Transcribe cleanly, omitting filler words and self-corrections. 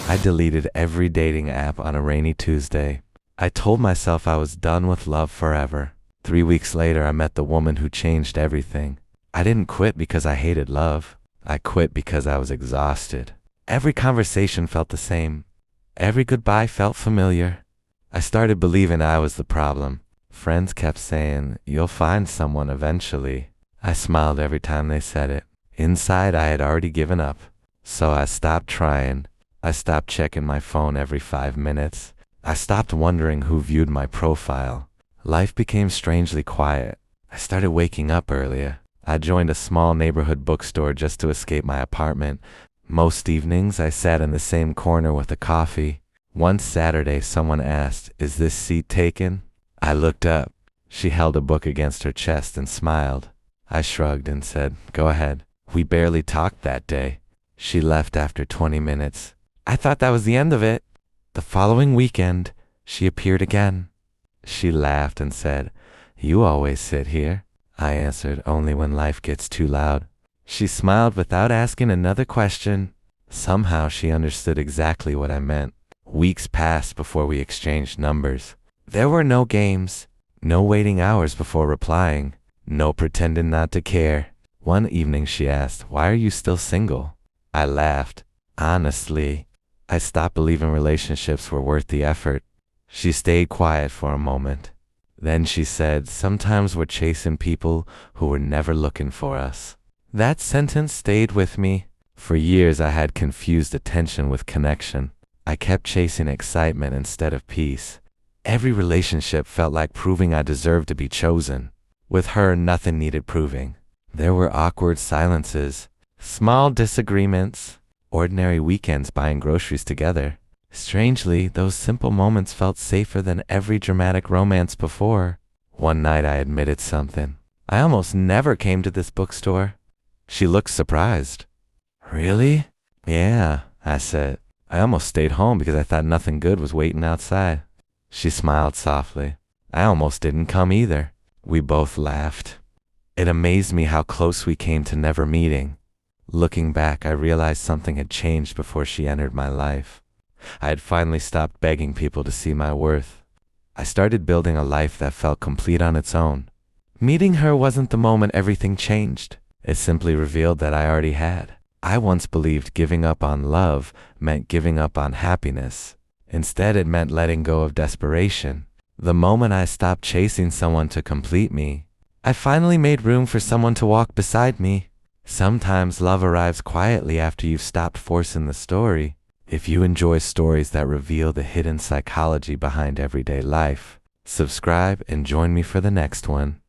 I deleted every dating app on a rainy Tuesday. I told myself I was done with love forever. 3 weeks later, I met the woman who changed everything. I didn't quit because I hated love. I quit because I was exhausted. Every conversation felt the same. Every goodbye felt familiar. I started believing I was the problem. Friends kept saying, "You'll find someone eventually." I smiled every time they said it. Inside, I had already given up. So I stopped trying. I stopped checking my phone every 5 minutes. I stopped wondering who viewed my profile. Life became strangely quiet. I started waking up earlier. I joined a small neighborhood bookstore just to escape my apartment. Most evenings, I sat in the same corner with a coffee. One Saturday, someone asked, "Is this seat taken?" I looked up. She held a book against her chest and smiled. I shrugged and said, "Go ahead." We barely talked that day. She left after 20 minutes. I thought that was the end of it. The following weekend, she appeared again. She laughed and said, "You always sit here." I answered, "Only when life gets too loud." She smiled without asking another question. Somehow she understood exactly what I meant. Weeks passed before we exchanged numbers. There were no games, no waiting hours before replying, no pretending not to care. One evening she asked, "Why are you still single?" I laughed. Honestly, I stopped believing relationships were worth the effort. She stayed quiet for a moment. Then she said, "Sometimes we're chasing people who were never looking for us." That sentence stayed with me. For years I had confused attention with connection. I kept chasing excitement instead of peace. Every relationship felt like proving I deserved to be chosen. With her, nothing needed proving. There were awkward silences, small disagreements, ordinary weekends buying groceries together. Strangely, those simple moments felt safer than every dramatic romance before. One night I admitted something. "I almost never came to this bookstore." She looked surprised. "Really?" "Yeah," I said. "I almost stayed home because I thought nothing good was waiting outside." She smiled softly. "I almost didn't come either." We both laughed. It amazed me how close we came to never meeting. Looking back, I realized something had changed before she entered my life. I had finally stopped begging people to see my worth. I started building a life that felt complete on its own. Meeting her wasn't the moment everything changed. It simply revealed that I already had. I once believed giving up on love meant giving up on happiness. Instead, it meant letting go of desperation. The moment I stopped chasing someone to complete me, I finally made room for someone to walk beside me. Sometimes love arrives quietly after you've stopped forcing the story. If you enjoy stories that reveal the hidden psychology behind everyday life, subscribe and join me for the next one.